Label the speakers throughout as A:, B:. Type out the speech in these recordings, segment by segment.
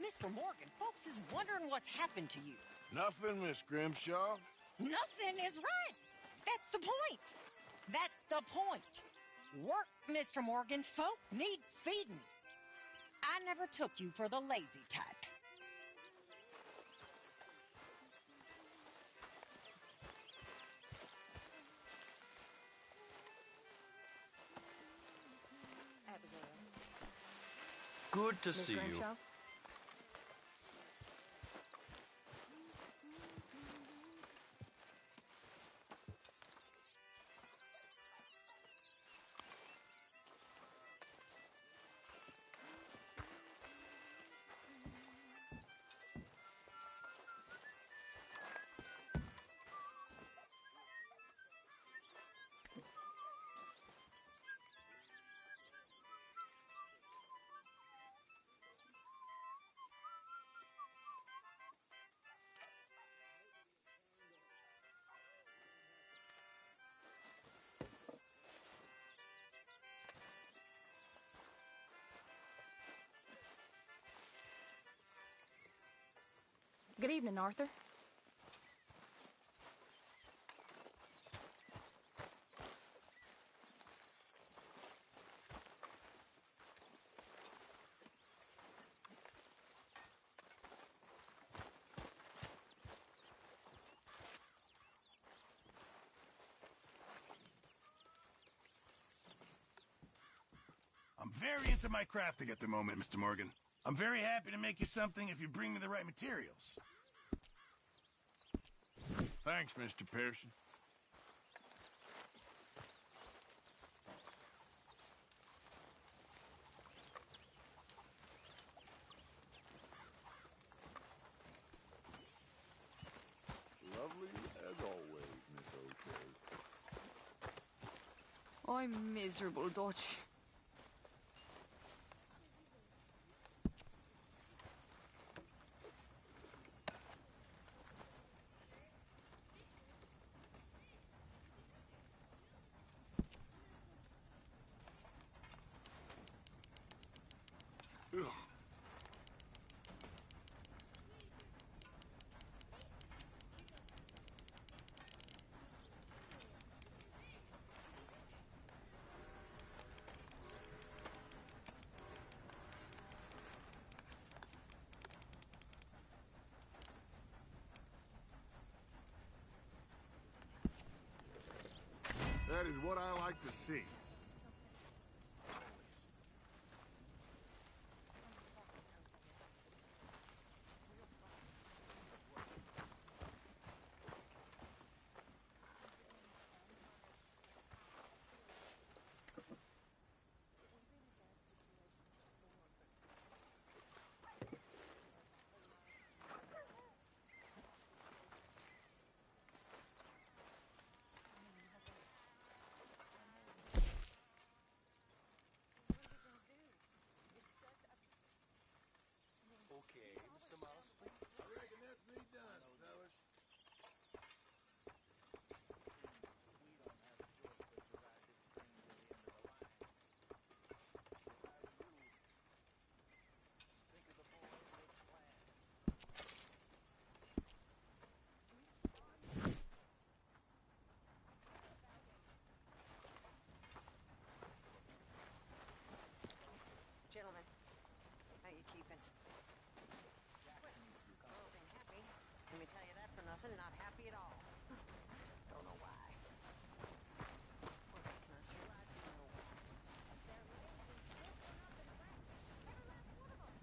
A: Mr. Morgan, folks is wondering what's happened to you.
B: Nothing, Miss Grimshaw.
A: Nothing is right. That's the point. That's the point. Work, Mr. Morgan. Folk need feeding. I never took you for the lazy type.
C: Good to see you.
D: Good evening, Arthur.
E: I'm very into my crafting at the moment, Mr. Morgan. I'm very happy to make you something if you bring me the right materials.
B: Thanks, Mr. Pearson.
F: Lovely as always, Miss O'Shea.
D: I'm miserable, Dutch.
B: Ugh.
F: That is what I like to see.
C: Okay, Mr. Marston.
F: I reckon that's me done, fellas.
A: Gentlemen, how you keeping? Oh, been happy. Let me tell you that for nothing. Not happy at all. Don't know why. Well, that's not true. I do know why. They're lazy. Every last one of them.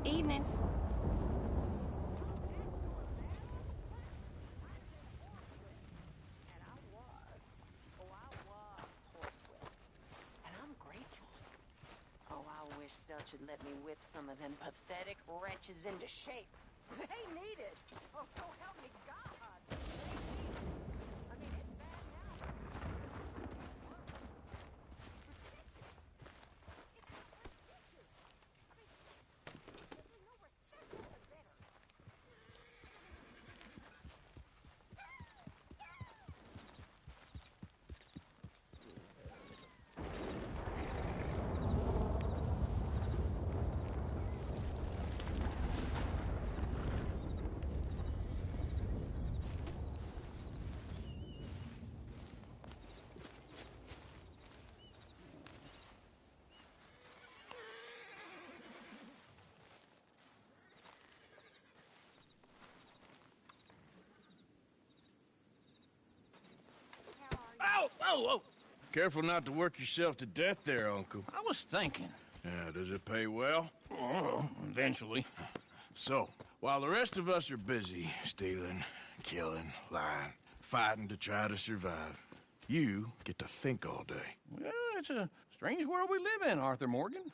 G: Evening.
A: And I was horsewhipped. And I'm grateful. Oh, I wish Dutch had let me whip some of them pathetic wretches into shape. They need it. Oh, so help me God. They need it. I mean, it's bad now.
B: Ow! Whoa, whoa! Careful not to work yourself to death there, Uncle.
H: I was thinking.
B: Yeah, does it pay well?
H: Oh, eventually.
B: So, while the rest of us are busy stealing, killing, lying, fighting to try to survive, you get to think all day.
H: Well, it's a strange world we live in, Arthur Morgan.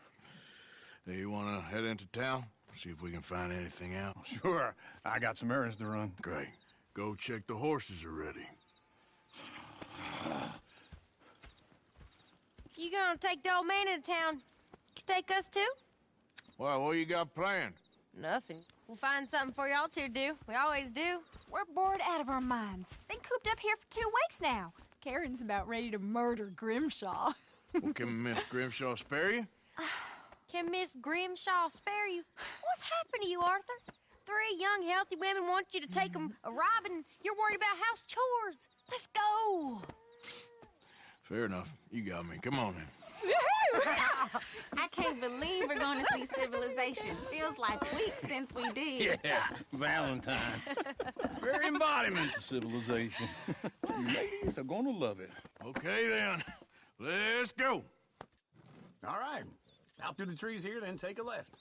B: Do you want to head into town? See if we can find anything out?
H: Sure. I got some errands to run.
B: Great. Go check the horses are ready.
G: You gonna take the old man into town? You take us too?
B: Well, what you got planned?
G: Nothing. We'll find something for y'all two to do. We always do.
D: We're bored out of our minds. Been cooped up here for 2 weeks now. Karen's about ready to murder Grimshaw.
B: Well, can Miss Grimshaw spare you?
G: Can Miss Grimshaw spare you? What's happened to you, Arthur? 3 young, healthy women want you to take them a robbing. You're worried about house chores. Let's go.
B: Fair enough. You got me. Come on then.
I: I can't believe we're going to see civilization. Feels like weeks since we did.
H: Yeah, Valentine. Very embodiment of civilization. You ladies are gonna love it.
B: Okay then. Let's go.
H: All right. Out through the trees here, then take a left.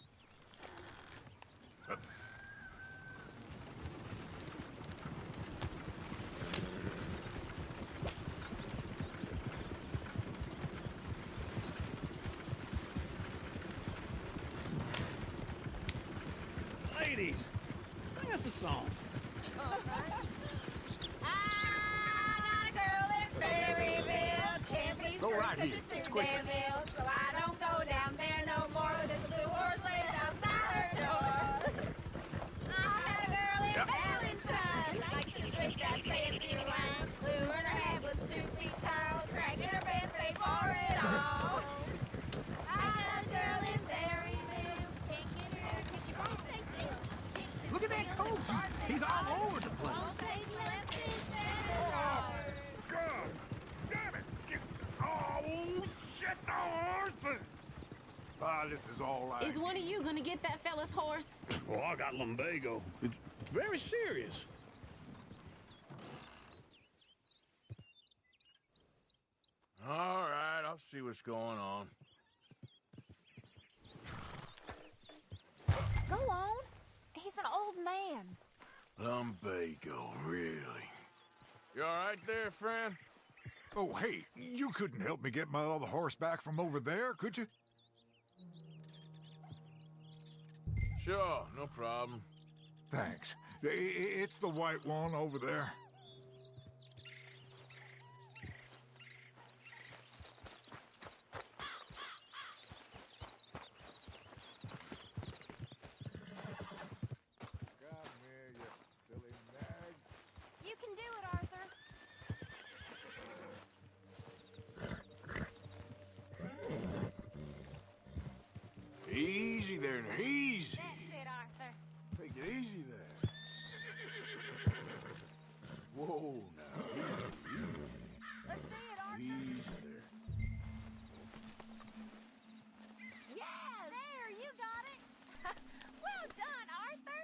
H: Ladies, sing us a song.
G: I got a girl in Berryville. Can't be
H: Go right here.
G: It's quicker. So I don't go down there no more. There's a blue horse laying outside her door. I had a girl in Valentine. Like to drink that fancy wine. Blue in her hair was 2 feet tall. Crack in her pants, paid for it all. I had a girl in Berryville. Can't get her 'cause she won't stay still.
H: Look at that coach. He's all over the place.
G: Won't take less than $7.
F: God damn it! Oh, shit, the horses! Ah, this is all right.
I: Is one of you going to get that fella's horse?
H: Well, I got lumbago. It's very serious.
B: All right, I'll see what's going on.
D: Go on. He's an old man.
B: Lumbago, really? You all right there, friend?
F: Oh, hey, you couldn't help me get my other horse back from over there, could you?
B: Sure, no problem.
F: Thanks. It's the white one over there. Come here, you silly nag.
D: You can do it, Arthur.
B: Easy there, easy.
G: That's it, Arthur.
B: Take it easy there. Whoa, now,
G: Let's see it, Arthur.
B: easy there.
G: Yeah, there, you got it. Well done, Arthur.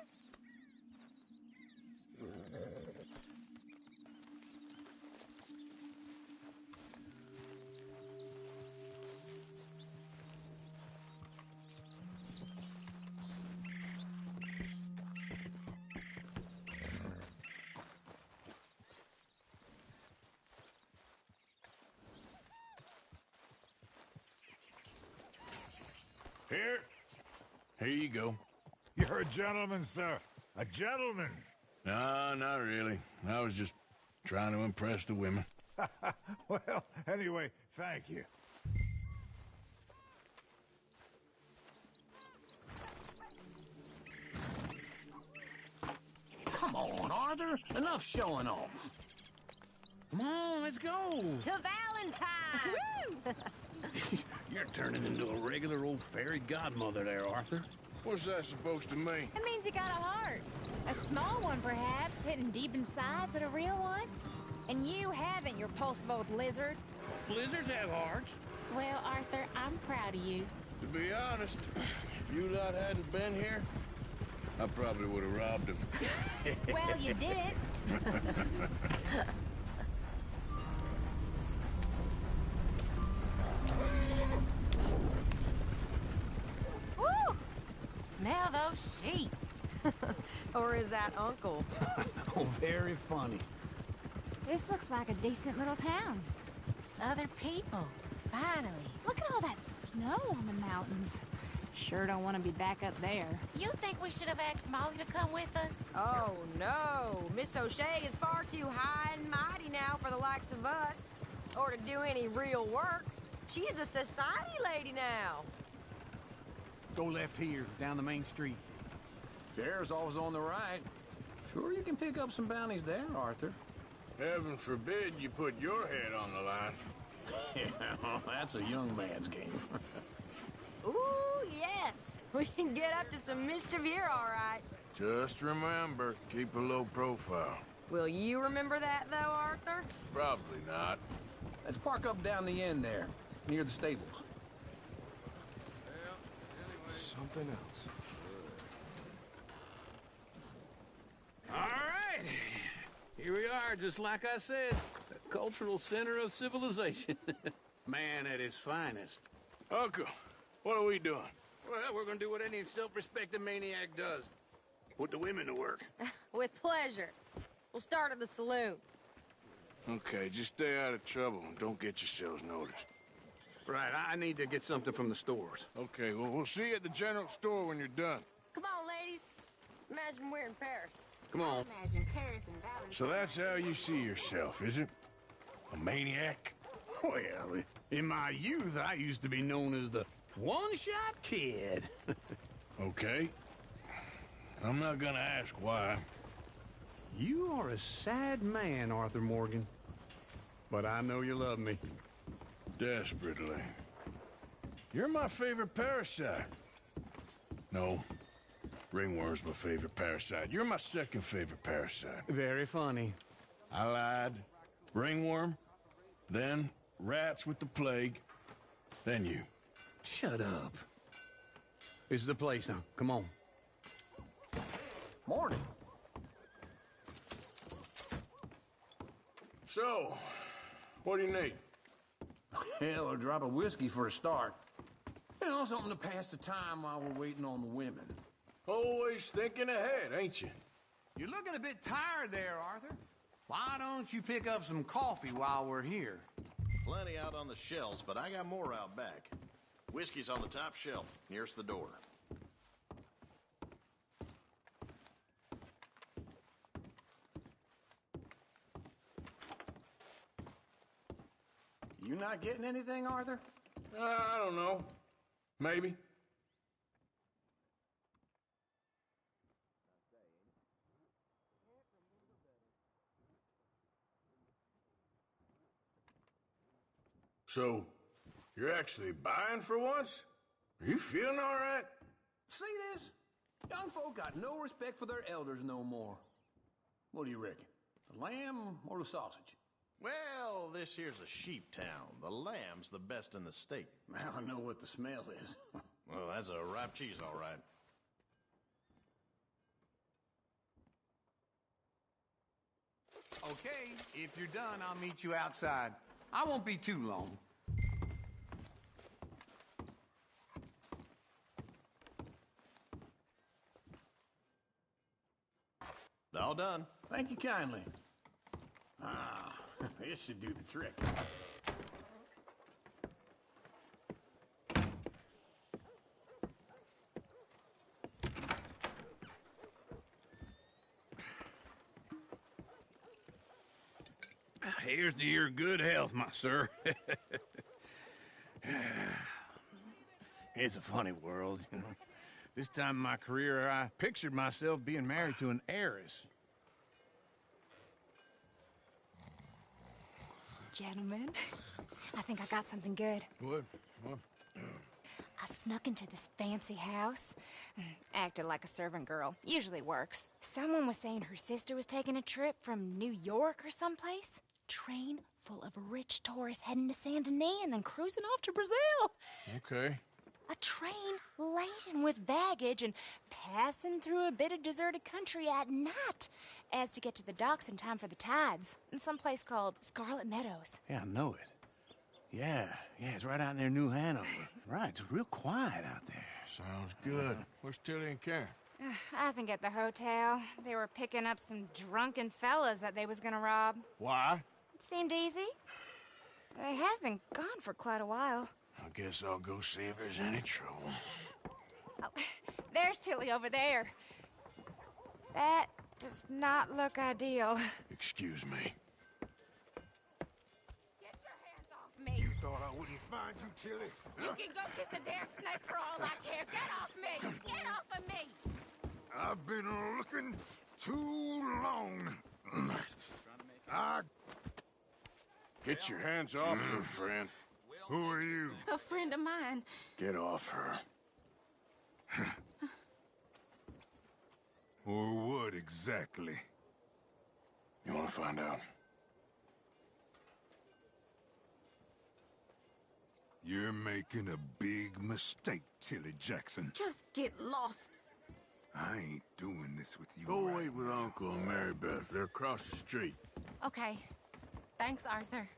B: Here you go.
F: You're a gentleman, sir. A gentleman.
B: No, not really. I was just trying to impress the women.
F: Well, anyway, thank you.
H: Come on, Arthur. Enough showing off. Come on, let's go.
A: To Valentine!
H: You're turning into a regular old fairy godmother there, Arthur.
B: What's that supposed to mean?
D: It means you got a heart. A small one, perhaps, hidden deep inside, but a real one. And you haven't, you repulsive old lizard.
H: Blizzards have hearts.
I: Well, Arthur, I'm proud of you.
B: To be honest, if you lot hadn't been here, I probably would have robbed him.
D: Well, you did it. Woo! Smell those sheep.
A: Or is that Uncle?
H: Oh, very funny.
D: This looks like a decent little town. Other people, finally. Look at all that snow on the mountains. Sure don't want to be back up there.
I: You think we should have asked Molly to come with us?
A: Oh, no. Miss O'Shea is far too high and mighty now for the likes of us. Or to do any real work. She's a society lady now.
J: Go left here, down the main street.
H: Sheriff's always on the right. Sure you can pick up some bounties there, Arthur.
B: Heaven forbid you put your head on the line.
H: Yeah, that's a young man's game.
A: Ooh, yes. We can get up to some mischief here, all right.
B: Just remember, keep a low profile.
A: Will you remember that, though, Arthur?
B: Probably not.
H: Let's park up down the end there, near the stables.
B: Something else.
H: All right. Here we are, just like I said. The cultural center of civilization. Man at his finest.
B: Uncle, what are we doing?
H: Well, we're gonna do what any self-respecting maniac does. Put the women to work.
A: With pleasure. We'll start at the saloon.
B: Okay, just stay out of trouble and don't get yourselves noticed.
H: Right, I need to get something from the stores.
B: Okay, well, we'll see you at the general store when you're done.
A: Come on, ladies. Imagine we're in Paris.
H: Come on.
I: Imagine Paris and Valentine.
B: So that's how you see yourself, is it? A maniac?
H: Well, in my youth, I used to be known as the one-shot kid.
B: Okay. I'm not gonna ask why.
J: You are a sad man, Arthur Morgan. But I know you love me.
B: Desperately. You're my favorite parasite. No. Ringworm's my favorite parasite. You're my second favorite parasite.
J: Very funny.
B: I lied. Ringworm, then rats with the plague, then you.
J: Shut up. This is the place now. Come on.
H: Morning.
B: So, what do you need?
H: Hell, a drop of whiskey for a start. You know, something to pass the time while we're waiting on the women.
B: Always thinking ahead, ain't you?
J: You're looking a bit tired there, Arthur. Why don't you pick up some coffee while we're here?
C: Plenty out on the shelves, but I got more out back. Whiskey's on the top shelf, nearest the door.
J: You not getting anything, Arthur?
B: I don't know. Maybe. So, you're actually buying for once? Are you feeling all right?
H: See this? Young folk got no respect for their elders no more. What do you reckon? The lamb or the sausage?
C: Well, this here's a sheep town. The lamb's the best in the state.
H: Now I know what the smell is.
C: Well, that's a ripe cheese, all right.
J: Okay, if you're done, I'll meet you outside. I won't be too long.
C: All done.
H: Thank you kindly. Ah, this should do the trick. Here's to your good health, my sir. It's a funny world, you know. This time in my career, I pictured myself being married to an heiress.
D: Gentlemen, I think I got something good.
B: What?
D: I snuck into this fancy house. Acted like a servant girl. Usually works. Someone was saying her sister was taking a trip from New York or someplace. Train full of rich tourists heading to Saint Denis and then cruising off to Brazil.
B: Okay.
D: A train laden with baggage and passing through a bit of deserted country at night as to get to the docks in time for the tides in some place called Scarlet Meadows.
H: Yeah, I know it. Yeah, it's right out near New Hanover. Right, it's real quiet out there.
B: Sounds good. Where's Tilly and Karen?
D: I think at the hotel. They were picking up some drunken fellas that they was gonna rob.
B: Why?
D: It seemed easy. They have been gone for quite a while.
B: I guess I'll go see if there's any trouble.
D: Oh, there's Tilly over there. That does not look ideal.
B: Excuse me.
D: Get your hands off me.
F: You thought I wouldn't find you, Tilly?
G: You can go kiss a damn snake for all I care. Get off me! Get off of me!
F: I've been looking too long.
B: Get your hands off her, friend.
F: Who are you?
I: A friend of mine.
B: Get off her.
F: Or what exactly?
B: You want to find out?
F: You're making a big mistake, Tilly Jackson.
I: Just get lost.
F: I ain't doing this with you.
B: Go
F: right
B: wait with
F: now.
B: Uncle and Mary Beth. They're across the street.
I: Okay. Thanks, Arthur.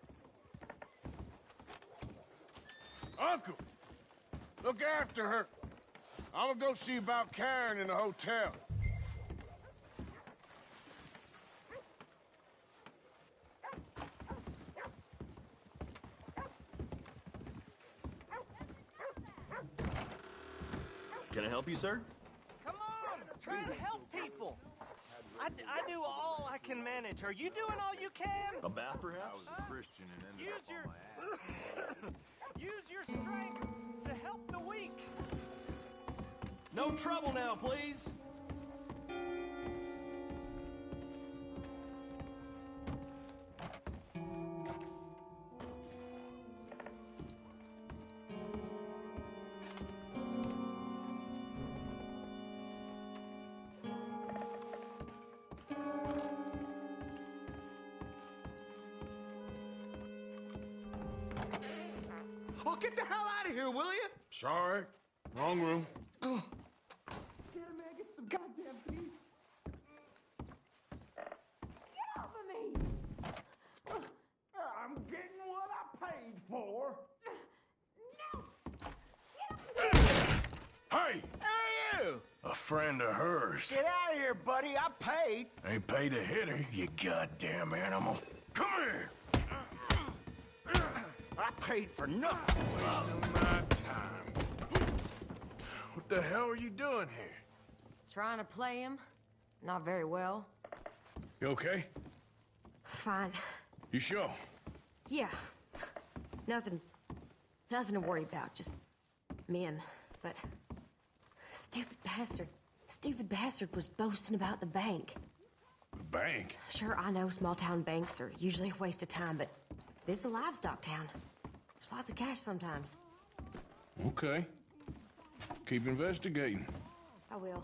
B: Uncle! Look after her. I'm gonna go see about Karen in the hotel.
K: Can I help you, sir?
L: Come on, try and help people. I do all I can manage. Are you doing all you can?
K: A bath, perhaps?
B: I was a Christian and ended
L: Use
B: up
L: your
B: on my ass.
L: use your strength to help the weak.
K: No trouble now, please.
L: Oh, get the hell out of here, will you?
B: Sorry. Wrong room.
L: Here, man, get some goddamn peace. Get off of me! I'm getting what I paid for.
B: Hey!
C: Hey, you!
B: A friend of hers.
C: Get out of here, buddy. I paid.
B: Ain't paid to hit her, you goddamn animal. Come here!
C: I paid for nothing.
B: Wasting my time. What the hell are you doing here?
A: Trying to play him. Not very well.
B: You okay?
A: Fine.
B: You sure?
A: Yeah. Nothing to worry about. Just men. But stupid bastard was boasting about the bank.
B: The bank?
A: Sure, I know small town banks are usually a waste of time, but this is a livestock town. There's lots of cash sometimes.
B: Okay. Keep investigating.
A: I will.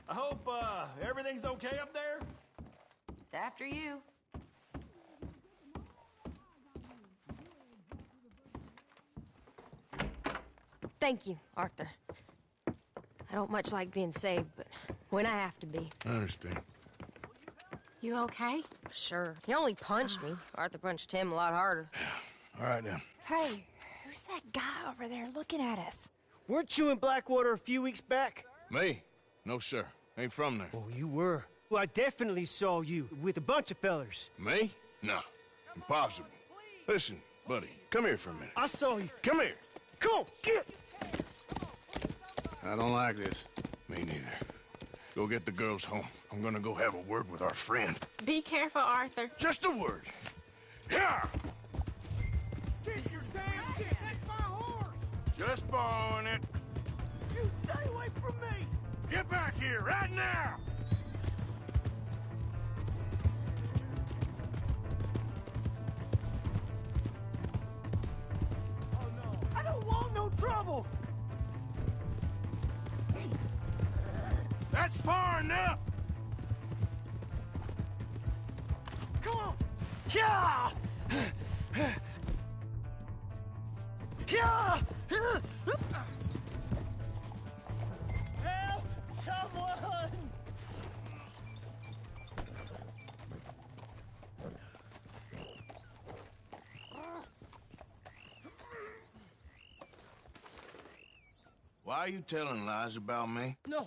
K: I hope, everything's okay up there?
A: After you. Thank you, Arthur. I don't much like being saved, but when I have to be.
B: I understand.
D: You okay?
A: Sure. He only punched me. Arthur punched him a lot harder.
B: All right, then.
D: Hey, who's that guy over there looking at us?
L: Weren't you in Blackwater a few weeks back?
B: Me? No, sir. Ain't from there.
L: Oh, you were. Well, I definitely saw you with a bunch of fellers.
B: Me? No. Impossible. Listen, buddy, come here for a minute.
L: I saw you.
B: Come here.
L: Come on, get!
J: I don't like this.
B: Me neither. Go get the girls home. I'm gonna go have a word with our friend.
I: Be careful, Arthur.
B: Just a word. Yeah!
F: Keep your damn distance! That's my horse!
B: Just borrowing it.
F: You stay away from me!
B: Get back here, right now!
L: Oh, no. I don't want no trouble!
B: That's far enough!
L: Come on! Yeah! Yeah! Help! Someone!
B: Why are you telling lies about me?
L: No.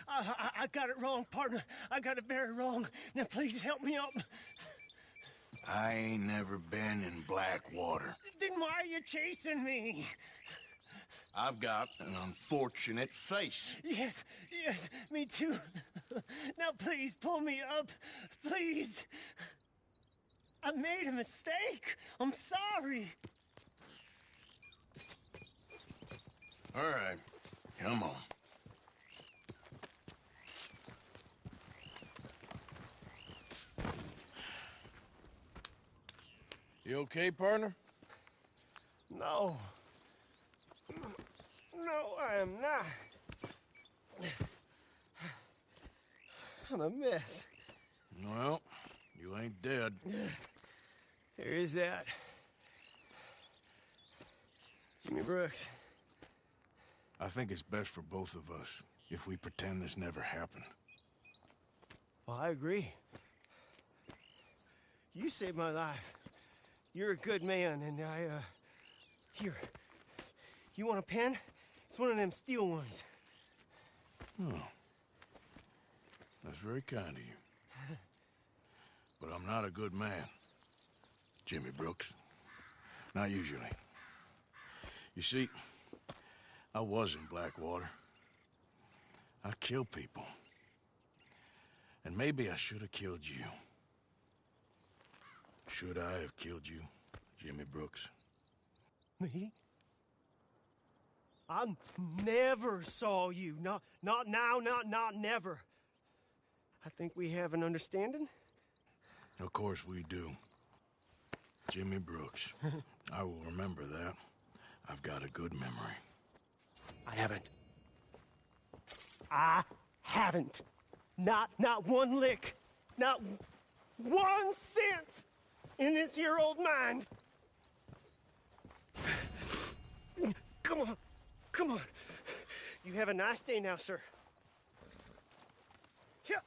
L: I got it wrong, partner. I got it very wrong. Now, please help me up.
B: I ain't never been in Blackwater.
L: Then why are you chasing me?
B: I've got an unfortunate face.
L: Yes, me too. Now, please, pull me up. Please. I made a mistake. I'm sorry.
B: All right, come on. You okay, partner?
L: No. No, I am not. I'm a mess.
B: Well, you ain't dead.
L: There is that. Jimmy Brooks.
B: I think it's best for both of us if we pretend this never happened.
L: Well, I agree. You saved my life. You're a good man, and here. You want a pen? It's one of them steel ones.
B: Oh. That's very kind of you. But I'm not a good man, Jimmy Brooks. Not usually. You see, I was in Blackwater. I killed people. And maybe I should have killed you. Should I have killed you, Jimmy Brooks?
L: Me? I never saw you. Not now, not never. I think we have an understanding.
B: Of course we do. Jimmy Brooks. I will remember that. I've got a good memory.
L: I haven't. Not one lick. Not 1 cent in this here old mind. Come on. You have a nice day now, sir. Yeah.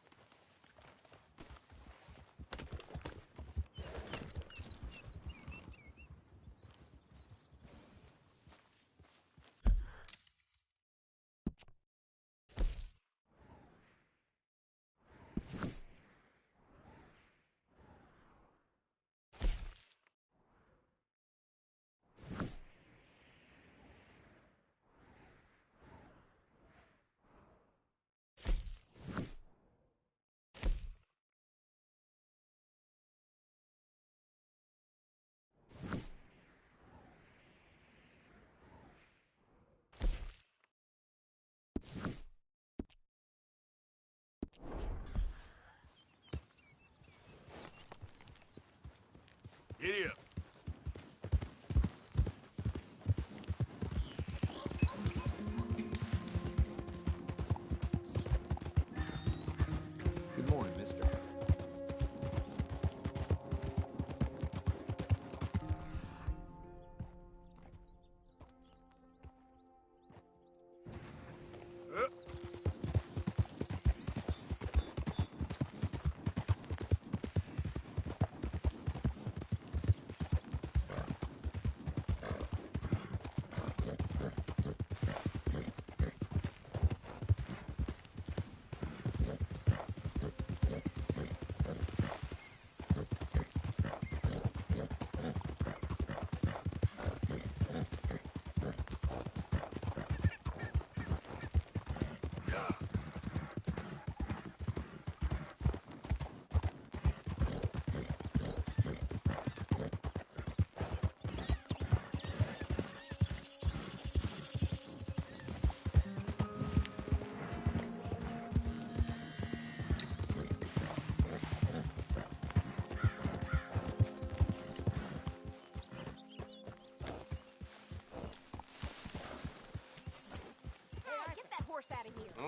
B: Giddy up.
K: Good morning, mister.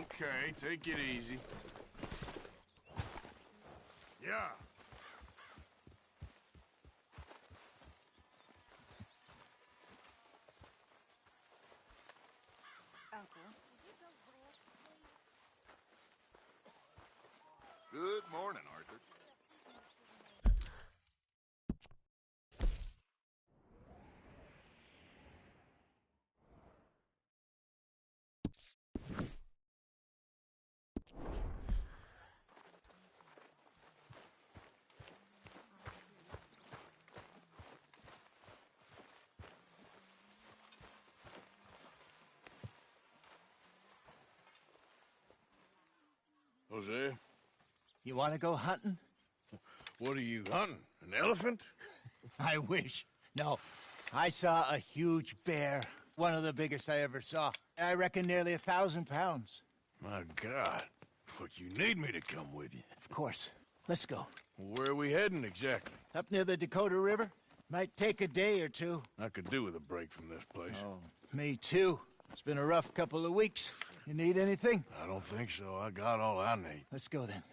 B: Okay, take it easy. Yeah.
M: Good morning, Arthur.
B: Jose,
L: You want to go hunting?
B: what are you hunting? An elephant?
L: I wish. No. I saw a huge bear. One of the biggest I ever saw. I reckon nearly 1,000 pounds.
B: My God. But you need me to come with you.
L: Of course. Let's go.
B: Where are we heading exactly?
L: Up near the Dakota River. Might take a day or two.
B: I could do with a break from this place.
L: Oh, me too. It's been a rough couple of weeks. You need anything?
B: I don't think so. I got all I need.
L: Let's go then.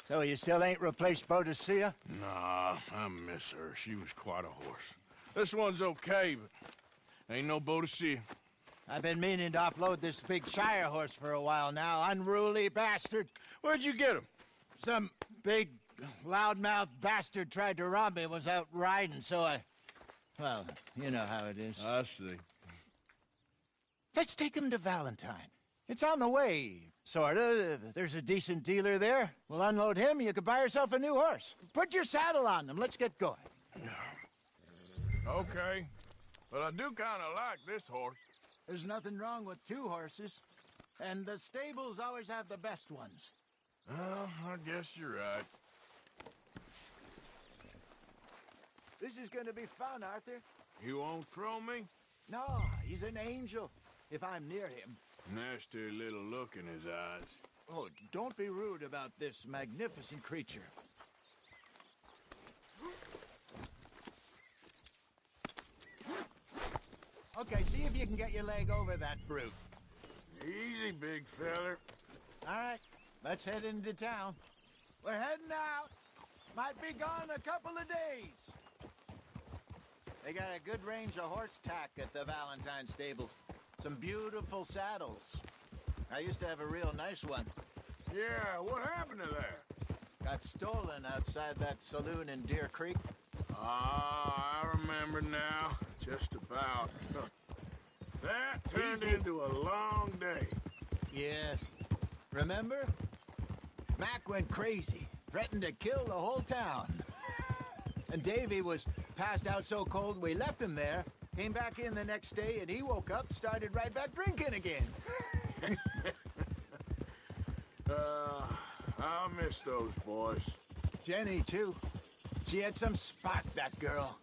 L: So you still ain't replaced Boadicea?
B: Nah, I miss her. She was quite a horse. This one's okay, but ain't no Boadicea.
L: I've been meaning to offload this big Shire horse for a while now. Unruly bastard.
B: Where'd you get him?
L: Some big, loudmouth bastard tried to rob me, was out riding, so I... Well, you know how it is.
B: I see.
L: Let's take him to Valentine. It's on the way, sorta. There's a decent dealer there. We'll unload him, you could buy yourself a new horse. Put your saddle on them, let's get going.
B: Okay, but I do kind of like this horse.
L: There's nothing wrong with two horses, and the stables always have the best ones.
B: Well, I guess you're right.
L: This is gonna be fun, Arthur.
B: You won't throw me?
L: No, he's an angel, if I'm near him.
B: Nasty little look in his eyes.
L: Oh, don't be rude about this magnificent creature. Okay, see if you can get your leg over that brute.
B: Easy, big feller.
L: All right, let's head into town. We're heading out. Might be gone a couple of days. They got a good range of horse tack at the Valentine stables. Some beautiful saddles. I used to have a real nice one.
B: Yeah, what happened to that?
L: Got stolen outside that saloon in Deer Creek.
B: Ah, I remember now. Just about. That turned
L: Easy.
B: into a long day.
L: Yes. Remember? Mac went crazy. Threatened to kill the whole town. And Davy was passed out so cold we left him there. Came back in the next day and he woke up and started right back drinking again.
B: I miss those boys.
L: Jenny, too. She had some spot, that girl.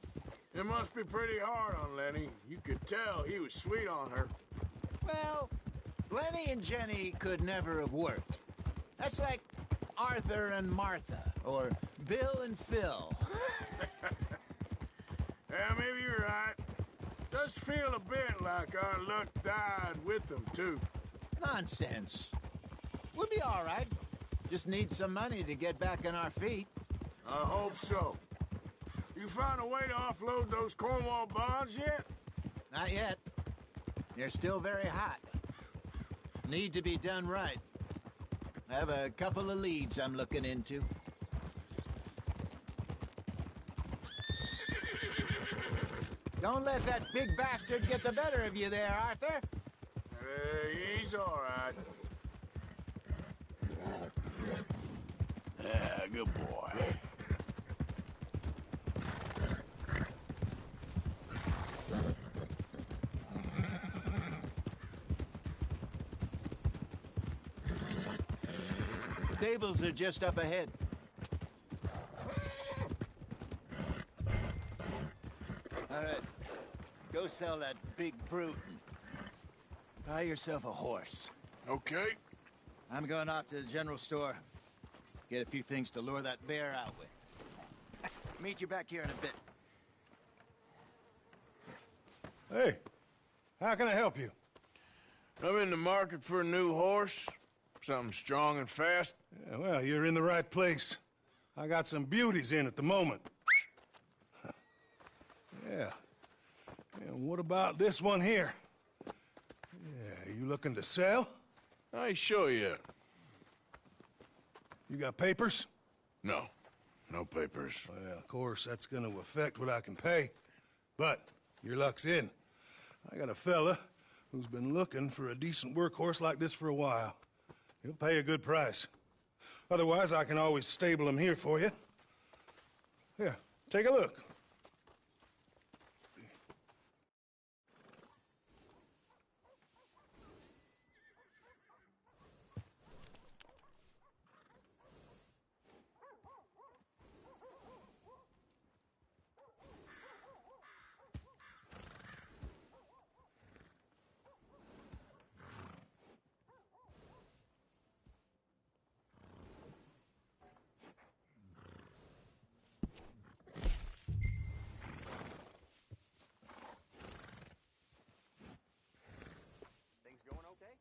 B: It must be pretty hard on Lenny. You could tell he was sweet on her.
L: Well, Lenny and Jenny could never have worked. That's like Arthur and Martha, or Bill and Phil.
B: Yeah, maybe you're right. Does feel a bit like our luck died with them, too.
L: Nonsense. We'll be all right. Just need some money to get back on our feet.
B: I hope so. You found a way to offload those Cornwall bonds yet?
L: Not yet. They're still very hot. Need to be done right. I have a couple of leads I'm looking into. Don't let that big bastard get the better of you there, Arthur.
B: He's all right. Yeah, good boy.
L: Stables are just up ahead. All right. Go sell that big brute and buy yourself a horse.
B: Okay.
L: I'm going off to the general store. Get a few things to lure that bear out with. Meet you back here in a bit.
F: Hey, how can I help you?
B: I'm in the market for a new horse. Something strong and fast.
F: Yeah, well, you're in the right place. I got some beauties in at the moment. Yeah. And what about this one here? Yeah, you looking to sell?
B: I ain't sure yet.
F: You got papers?
B: No. No papers.
F: Well, of course, that's gonna affect what I can pay. But your luck's in. I got a fella who's been looking for a decent workhorse like this for a while. He'll pay a good price. Otherwise, I can always stable him here for you. Here, take a look.
L: Things going okay?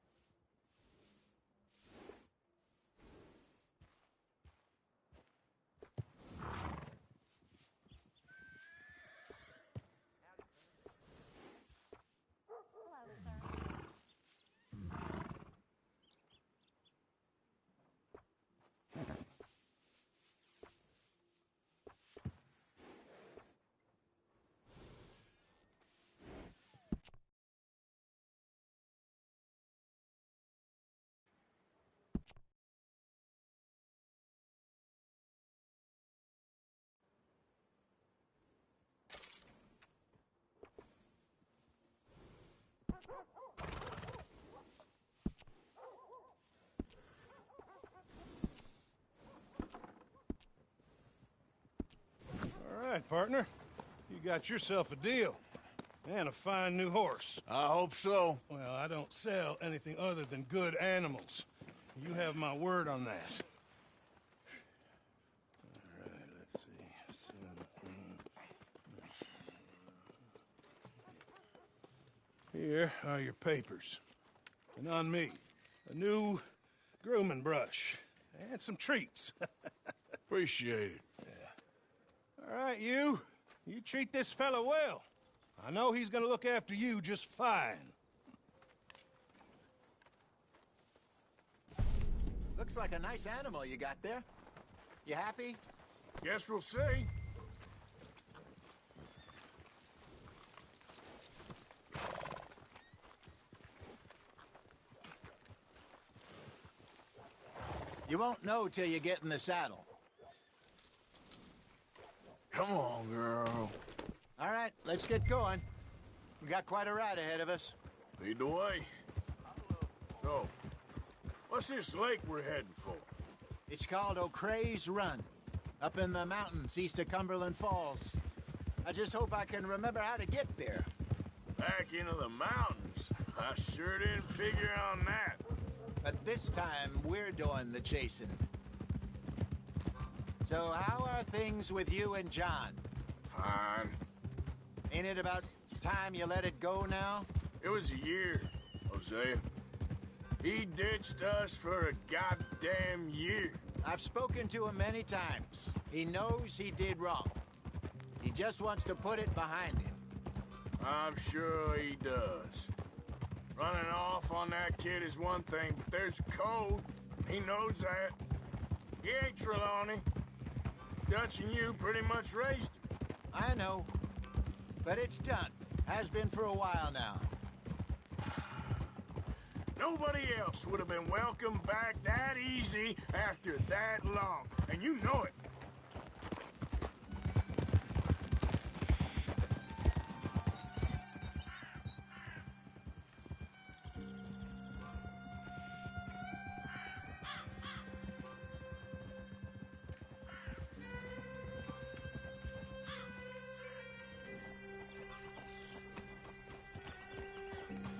F: All right, partner. You got yourself a deal. And a fine new horse.
B: I hope so.
F: Well, I don't sell anything other than good animals. You have my word on that. All right, let's see. Here are your papers. And on me, a new grooming brush. And some treats.
B: Appreciate it.
F: All right, you. You treat this fella well. I know he's gonna look after you just fine.
L: Looks like a nice animal you got there. You happy?
B: Guess we'll see.
L: You won't know till you get in the saddle.
B: Come on, girl.
L: All right, let's get going. We got quite a ride ahead of us.
B: Lead the way. So, what's this lake we're heading for?
L: It's called O'Creagh's Run, up in the mountains east of Cumberland Falls. I just hope I can remember how to get there.
B: Back into the mountains? I sure didn't figure on that.
L: But this time, we're doing the chasing. So how are things with you and John?
B: Fine.
L: Ain't it about time you let it go now?
B: It was a year, Hosea. He ditched us for a goddamn year.
L: I've spoken to him many times. He knows he did wrong. He just wants to put it behind him.
B: I'm sure he does. Running off on that kid is one thing, but there's a code. He knows that. He ain't Trelawney. Dutch and you pretty much raised him.
L: I know. But it's done. Has been for a while now.
B: Nobody else would have been welcomed back that easy after that long. And you know it.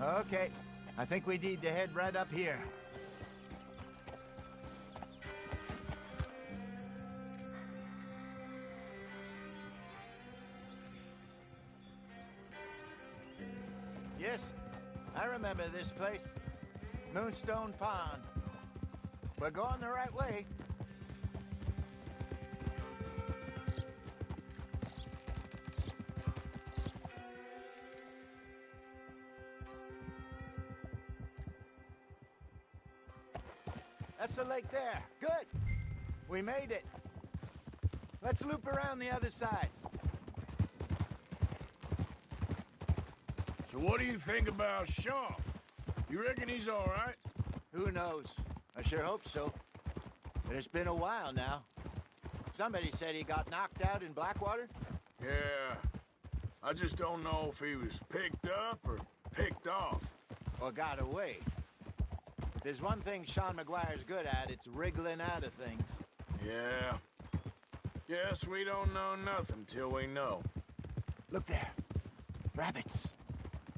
L: Okay. I think we need to head right up here. Yes, I remember this place. Moonstone Pond. We're going the right way. That's the lake there. Good. We made it. Let's loop around the other side.
B: So what do you think about Sean? You reckon he's all right?
L: Who knows? I sure hope so. But it's been a while now. Somebody said he got knocked out in Blackwater?
B: Yeah. I just don't know if he was picked up or picked off.
L: Or got away. If there's one thing Sean McGuire's good at, it's wriggling out of things.
B: Yeah. Guess we don't know nothing till we know.
L: Look there. Rabbits.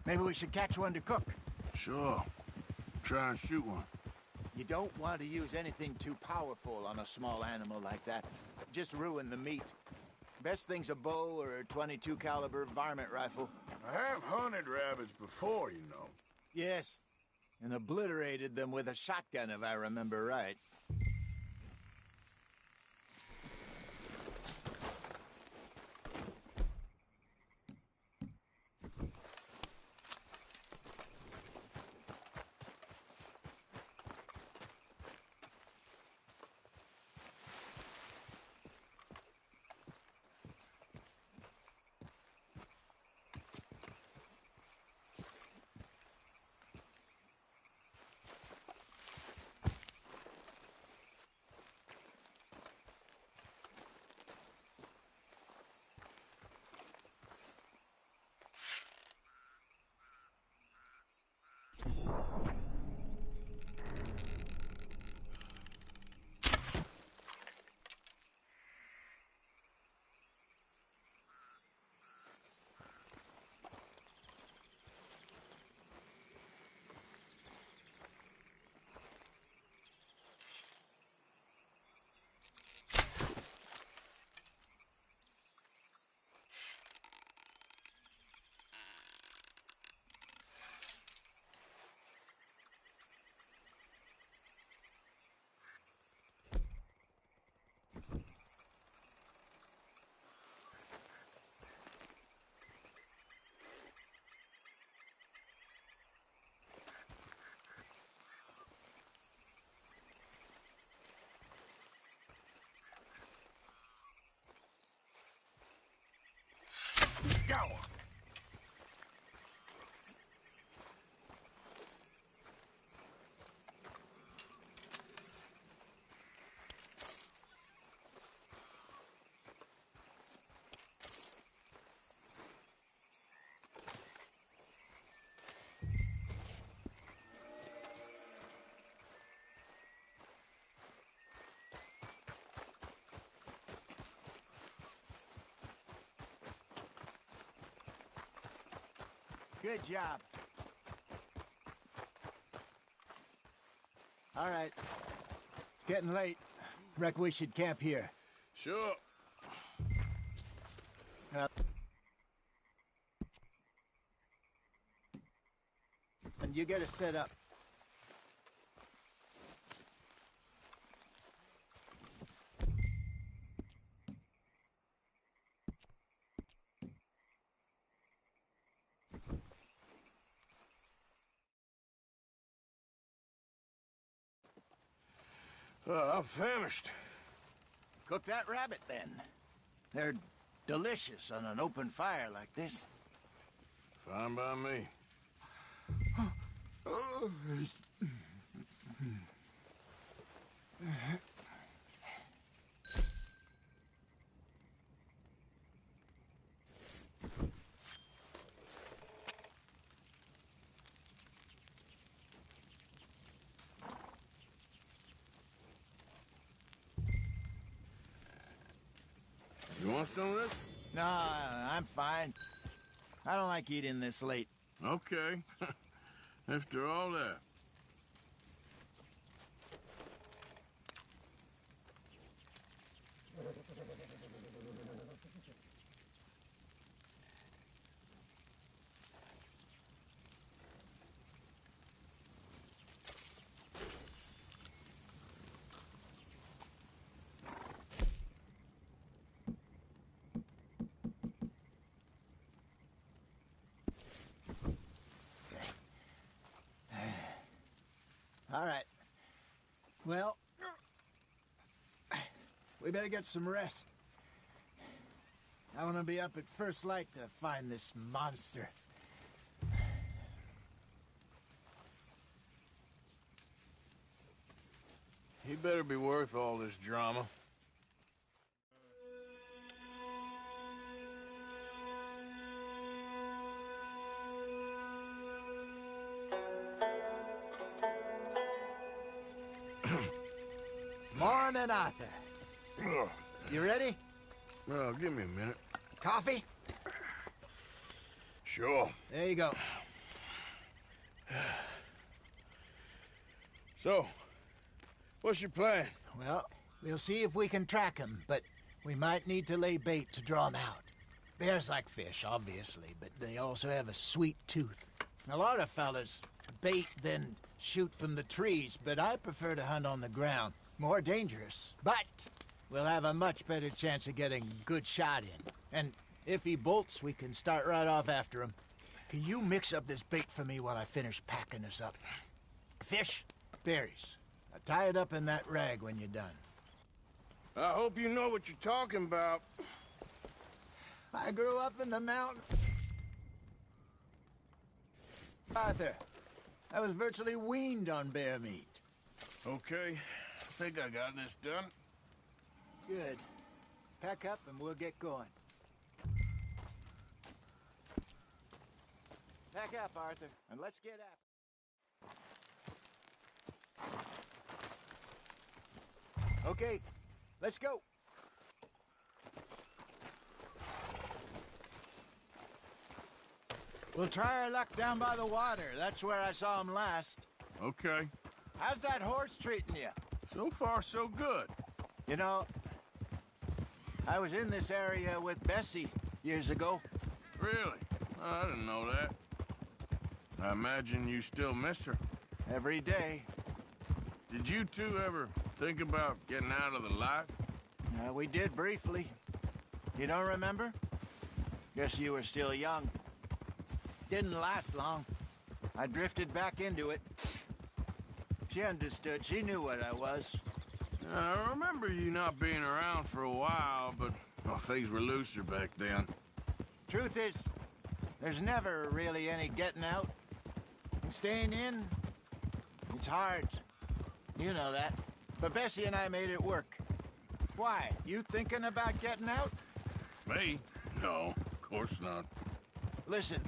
L: Maybe we should catch one to cook.
B: Sure. Try and shoot one.
L: You don't want to use anything too powerful on a small animal like that. Just ruin the meat. Best thing's a bow or a .22 caliber varmint rifle.
B: I have hunted rabbits before, you know.
L: Yes. And obliterated them with a shotgun, if I remember right.
B: Go!
L: Good job. All right. It's getting late. Reckon we should camp here.
B: Sure.
L: And you get us set up.
B: I'm famished.
L: Cook that rabbit, then. They're delicious on an open fire like this.
B: Fine by me. You want some of this?
L: No, I'm fine. I don't like eating this late.
B: Okay. After all that.
L: Well, we better get some rest. I want to be up at first light to find this monster.
B: He better be worth all this drama.
L: Morning, Arthur. You ready?
B: Well, give me a minute.
L: Coffee?
B: Sure.
L: There you go.
B: So, what's your plan?
L: Well, we'll see if we can track him, but we might need to lay bait to draw him out. Bears like fish, obviously, but they also have a sweet tooth. A lot of fellas bait, then shoot from the trees, but I prefer to hunt on the ground. More dangerous, but we'll have a much better chance of getting a good shot in. And if he bolts, we can start right off after him. Can you mix up this bait for me while I finish packing this up? Fish, berries. Now tie it up in that rag when you're done.
B: I hope you know what you're talking about.
L: I grew up in the mountains. Arthur, I was virtually weaned on bear meat.
B: Okay, I think I got this done.
L: Good. Pack up and we'll get going. Pack up, Arthur, and let's get after. Okay, let's go. We'll try our luck down by the water. That's where I saw him last.
B: Okay.
L: How's that horse treating you?
B: So far, so good.
L: You know, I was in this area with Bessie years ago.
B: Really? I didn't know that. I imagine you still miss her.
L: Every day.
B: Did you two ever think about getting out of the life?
L: We did briefly. You don't remember? Guess you were still young. Didn't last long. I drifted back into it. She understood. She knew what I was.
B: I remember you not being around for a while, but well, things were looser back then.
L: Truth is, there's never really any getting out. And staying in, it's hard. You know that. But Bessie and I made it work. Why? You thinking about getting out?
B: Me? No, of course not.
L: Listen,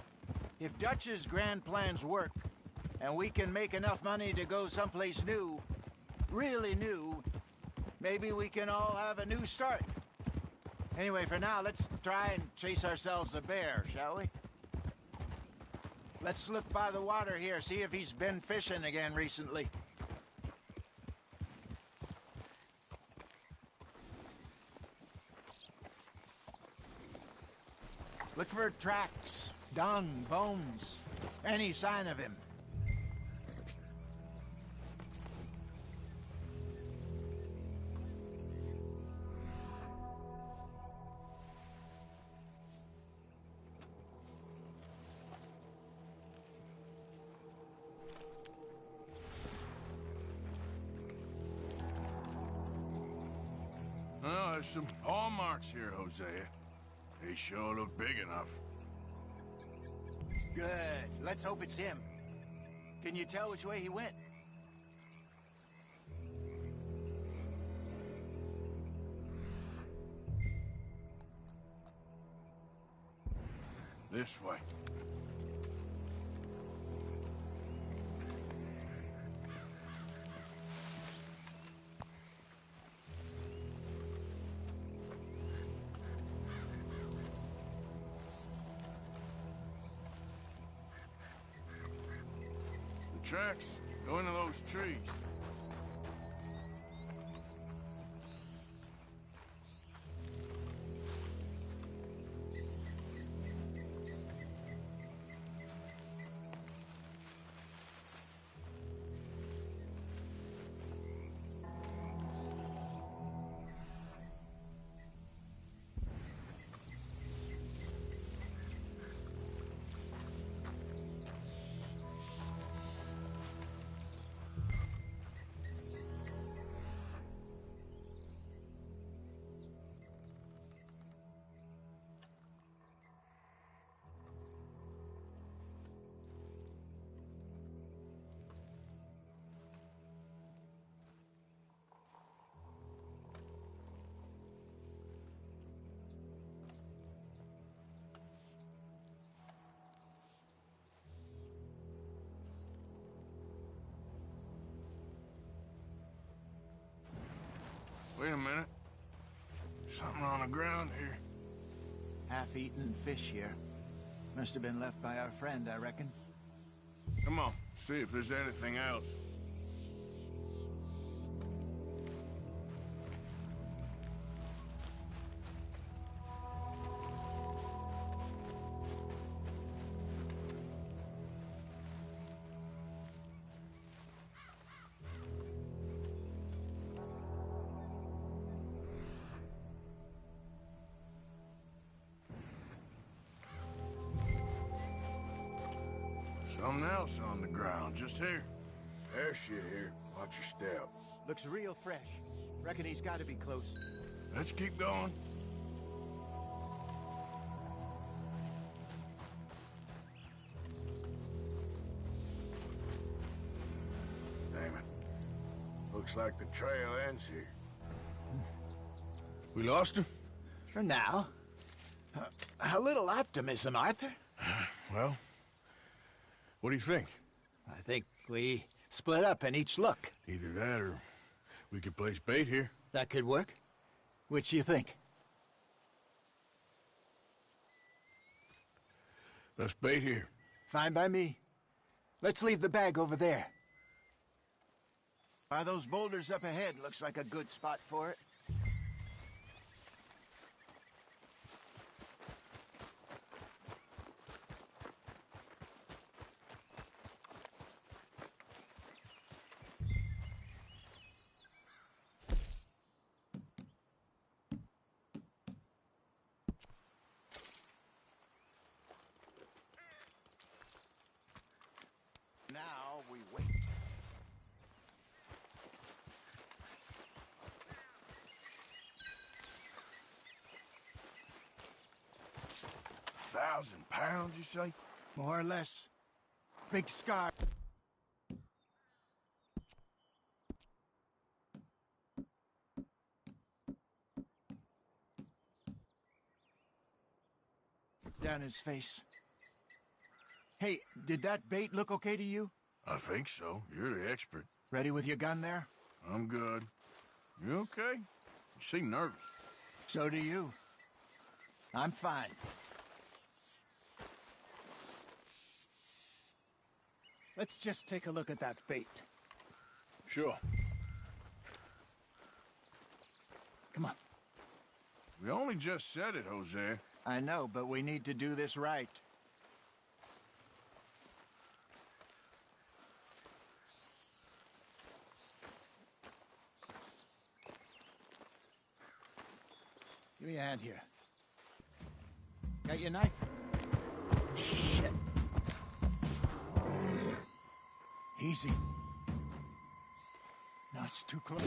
L: if Dutch's grand plans work, and we can make enough money to go someplace new, really new, maybe we can all have a new start. Anyway, for now, let's try and chase ourselves a bear, shall we? Let's look by the water here, see if he's been fishing again recently. Look for tracks, dung, bones, any sign of him.
B: Well, there's some paw marks here, Hosea. They sure look big enough.
L: Good. Let's hope it's him. Can you tell which way he went?
B: This way. Tracks go into those trees. Wait a minute. Something on the ground here.
L: Half-eaten fish here. Must have been left by our friend, I reckon.
B: Come on, see if there's anything else. Something else on the ground, just here. There's shit here. Watch your step.
L: Looks real fresh. Reckon he's got to be close.
B: Let's keep going. Damn it. Looks like the trail ends here. We lost him?
L: For now. A little optimism, Arthur.
B: Well, what do you think?
L: I think we split up and each look.
B: Either that or we could place bait here.
L: That could work. Which do you think?
B: Let's bait here.
L: Fine by me. Let's leave the bag over there. By those boulders up ahead, looks like a good spot for it. Now we wait.
B: £1,000, you say?
L: More or less. Big scar. Down his face. Hey, did that bait look okay to you?
B: I think so. You're the expert.
L: Ready with your gun there?
B: I'm good. You okay? You seem nervous.
L: So do you. I'm fine. Let's just take a look at that bait.
B: Sure.
L: Come on.
B: We only just said it, Jose.
L: I know, but we need to do this right. Give me a hand here. Got your knife? Shit. Easy. No, it's too close.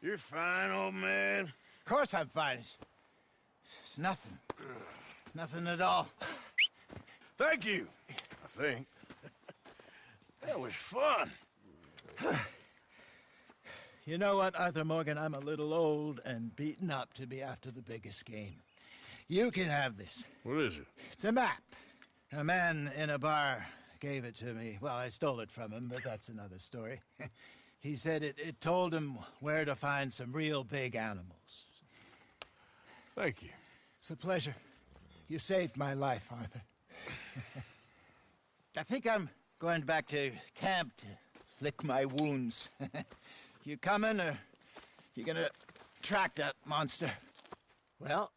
B: You're fine, old man.
L: Of course I'm fine. It's nothing. Nothing at all.
B: Thank you, I think. That was fun.
L: You know what, Arthur Morgan? I'm a little old and beaten up to be after the biggest game. You can have this.
B: What is it?
L: It's a map. A man in a bar gave it to me. Well, I stole it from him, but that's another story. He said it told him where to find some real big animals.
B: Thank you.
L: It's a pleasure. You saved my life, Arthur. I think I'm going back to camp to lick my wounds. You coming, or you gonna track that monster? Well,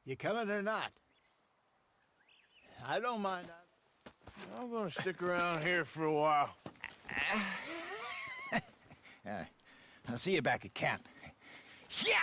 L: you coming or not? I don't mind.
B: I'm gonna stick around here for a while.
L: I'll see you back at camp. Yeah!